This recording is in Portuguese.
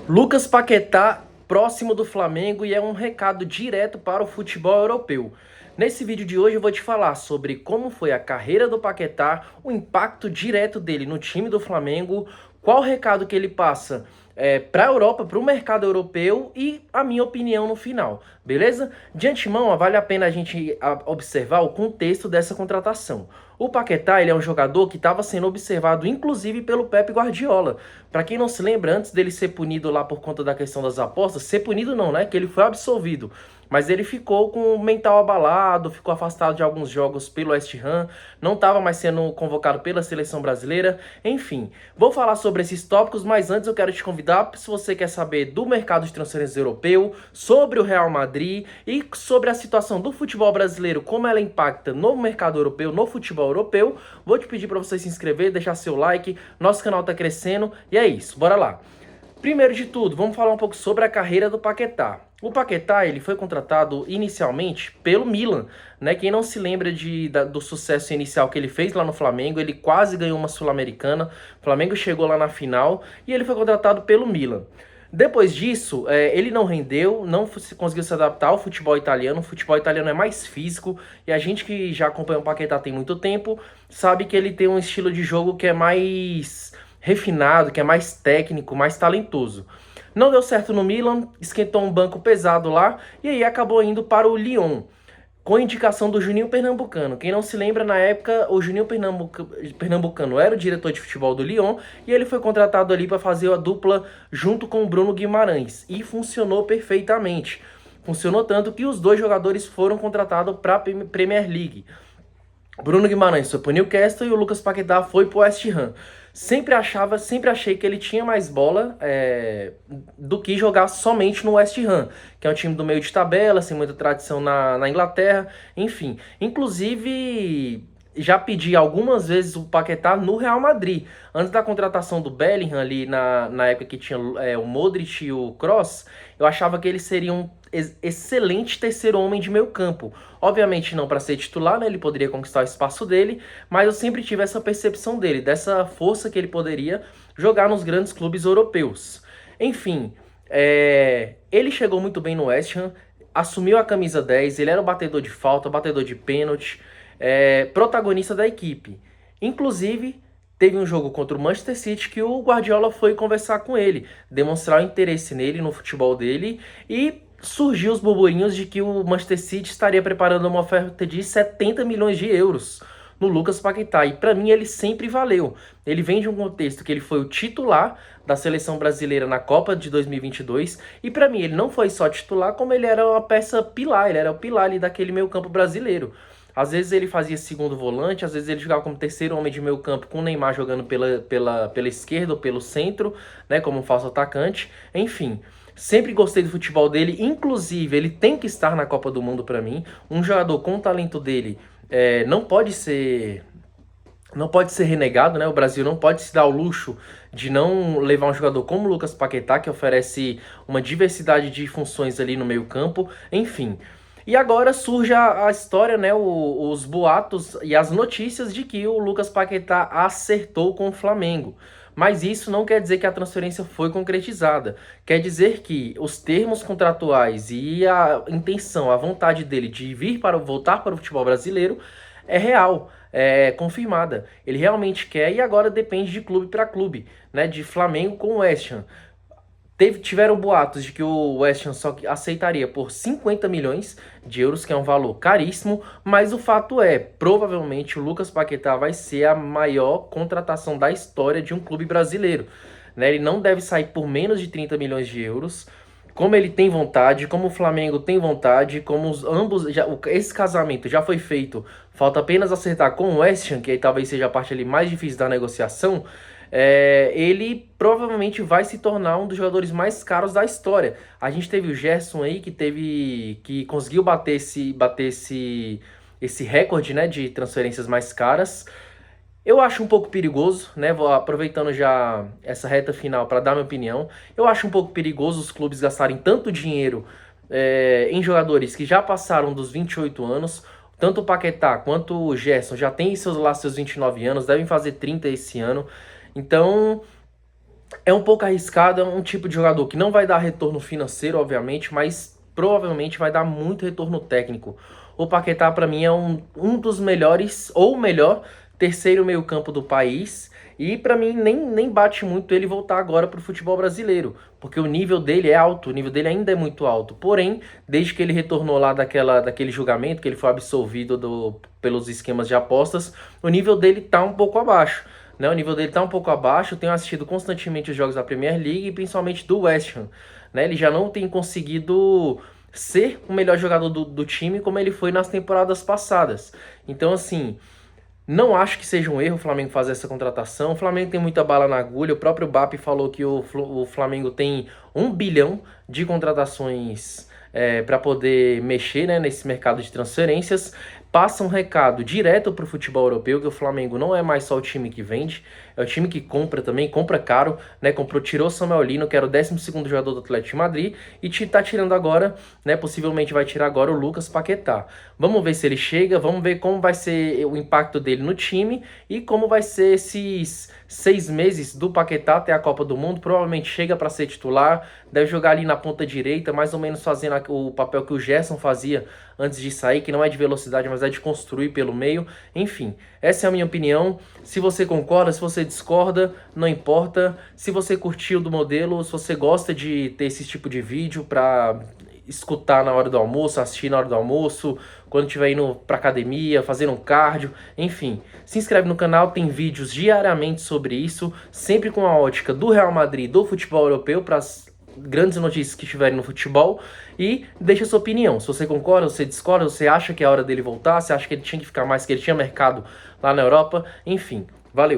Lucas Paquetá próximo do Flamengo e é um recado direto para o futebol europeu. Nesse vídeo de hoje eu vou te falar sobre como foi a carreira do Paquetá, o impacto direto dele no time do Flamengo, qual o recado que ele passa para a Europa, para o mercado europeu e a minha opinião no final, beleza? De antemão, vale a pena a gente observar o contexto dessa contratação. O Paquetá, ele é um jogador que estava sendo observado inclusive pelo Pep Guardiola. Para quem não se lembra, antes dele ser punido lá por conta da questão das apostas, ser punido não, né? Que ele foi absolvido. Mas ele ficou com o mental abalado, ficou afastado de alguns jogos pelo West Ham, não estava mais sendo convocado pela seleção brasileira, enfim. Vou falar sobre esses tópicos, mas antes eu quero te convidar, se você quer saber do mercado de transferências europeu, sobre o Real Madrid e sobre a situação do futebol brasileiro, como ela impacta no mercado europeu, no futebol europeu, vou te pedir para você se inscrever, deixar seu like, nosso canal está crescendo e é isso, bora lá. Primeiro de tudo, vamos falar um pouco sobre a carreira do Paquetá. O Paquetá, ele foi contratado inicialmente pelo Milan, né? Quem não se lembra do sucesso inicial que ele fez lá no Flamengo, ele quase ganhou uma Sul-Americana, o Flamengo chegou lá na final e ele foi contratado pelo Milan. Depois disso, ele não rendeu, não conseguiu se adaptar ao futebol italiano. O futebol italiano é mais físico e a gente que já acompanha o Paquetá tem muito tempo sabe que ele tem um estilo de jogo que é mais refinado, que é mais técnico, mais talentoso. Não deu certo no Milan, esquentou um banco pesado lá e aí acabou indo para o Lyon, com indicação do Juninho Pernambucano. Quem não se lembra, na época, o Juninho Pernambucano era o diretor de futebol do Lyon e ele foi contratado ali para fazer a dupla junto com o Bruno Guimarães. E funcionou perfeitamente. Funcionou tanto que os dois jogadores foram contratados para a Premier League. Bruno Guimarães foi pro Newcastle e o Lucas Paquetá foi pro West Ham. Sempre achei que ele tinha mais bola do que jogar somente no West Ham, que é um time do meio de tabela, sem muita tradição na Inglaterra, enfim. Inclusive, já pedi algumas vezes o Paquetá no Real Madrid. Antes da contratação do Bellingham ali, na época que tinha o Modric e o Kroos, eu achava que eles seriam excelente terceiro homem de meio campo. Obviamente não para ser titular, né? Ele poderia conquistar o espaço dele, mas eu sempre tive essa percepção dele, dessa força que ele poderia jogar nos grandes clubes europeus. Enfim, ele chegou muito bem no West Ham, assumiu a camisa 10, ele era o batedor de falta, batedor de pênalti, protagonista da equipe. Inclusive, teve um jogo contra o Manchester City que o Guardiola foi conversar com ele, demonstrar o interesse nele, no futebol dele, e surgiu os burburinhos de que o Manchester City estaria preparando uma oferta de 70 milhões de euros no Lucas Paquetá. E para mim ele sempre valeu. Ele vem de um contexto que ele foi o titular da seleção brasileira na Copa de 2022 e para mim ele não foi só titular, como ele era uma peça pilar, ele era o pilar ali daquele meio-campo brasileiro. Às vezes ele fazia segundo volante, às vezes ele jogava como terceiro homem de meio campo, com o Neymar jogando pela esquerda ou pelo centro, né, como um falso atacante. Enfim, sempre gostei do futebol dele, inclusive ele tem que estar na Copa do Mundo para mim. Um jogador com o talento dele não pode ser renegado, né? O Brasil não pode se dar o luxo de não levar um jogador como o Lucas Paquetá, que oferece uma diversidade de funções ali no meio-campo, enfim. E agora surge a história, né? Os boatos e as notícias de que o Lucas Paquetá acertou com o Flamengo. Mas isso não quer dizer que a transferência foi concretizada. Quer dizer que os termos contratuais e a intenção, a vontade dele de voltar para o futebol brasileiro é real, é confirmada. Ele realmente quer e agora depende de clube para clube, né? De Flamengo com o West Ham. Tiveram boatos de que o West Ham só aceitaria por 50 milhões de euros, que é um valor caríssimo, mas o fato é, provavelmente o Lucas Paquetá vai ser a maior contratação da história de um clube brasileiro, né? Ele não deve sair por menos de 30 milhões de euros, como ele tem vontade, como o Flamengo tem vontade, como esse casamento já foi feito, falta apenas acertar com o West Ham, que aí talvez seja a parte ali mais difícil da negociação. Ele provavelmente vai se tornar um dos jogadores mais caros da história. A gente teve o Gerson aí que conseguiu bater esse recorde, né, de transferências mais caras. Eu acho um pouco perigoso, né? Vou aproveitando já essa reta final para dar minha opinião. Eu acho um pouco perigoso os clubes gastarem tanto dinheiro em jogadores que já passaram dos 28 anos. Tanto o Paquetá quanto o Gerson já têm seus 29 anos, devem fazer 30 esse ano. Então, É um pouco arriscado, é um tipo de jogador que não vai dar retorno financeiro, obviamente, mas provavelmente vai dar muito retorno técnico. O Paquetá, para mim, é um dos melhores, ou o melhor, terceiro meio-campo do país. E para mim nem bate muito ele voltar agora para o futebol brasileiro, porque o nível dele é alto, o nível dele ainda é muito alto. Porém, desde que ele retornou lá daquele julgamento, que ele foi absolvido pelos esquemas de apostas, o nível dele tá um pouco abaixo. Né, o nível dele tá um pouco abaixo. Eu tenho assistido constantemente os jogos da Premier League e principalmente do West Ham. Né, ele já não tem conseguido ser o melhor jogador do time como ele foi nas temporadas passadas. Então, assim, não acho que seja um erro o Flamengo fazer essa contratação. O Flamengo tem muita bala na agulha. O próprio BAP falou que o Flamengo tem 1 bilhão de contratações para poder mexer, né, nesse mercado de transferências. Passa um recado direto para o futebol europeu, que o Flamengo não é mais só o time que vende, é o time que compra também, compra caro, né? Tirou o Samuel Lino, que era o 12º jogador do Atlético de Madrid, e tá tirando agora, né? Possivelmente vai tirar agora o Lucas Paquetá. Vamos ver se ele chega, vamos ver como vai ser o impacto dele no time e como vai ser esses 6 meses do Paquetá até a Copa do Mundo. Provavelmente chega para ser titular, deve jogar ali na ponta direita, mais ou menos fazendo o papel que o Gerson fazia antes de sair, que não é de velocidade, mas é de construir pelo meio. Enfim, essa é a minha opinião. Se você concorda, se você discorda, não importa. Se você curtiu do modelo, se você gosta de ter esse tipo de vídeo para escutar na hora do almoço, assistir na hora do almoço, quando estiver indo pra academia, fazendo um cardio, enfim. Se inscreve no canal, tem vídeos diariamente sobre isso, sempre com a ótica do Real Madrid, do futebol europeu, para as grandes notícias que estiverem no futebol, e deixa sua opinião. Se você concorda, se você discorda, você acha que é a hora dele voltar, você acha que ele tinha que ficar mais, que ele tinha mercado lá na Europa, enfim. Valeu!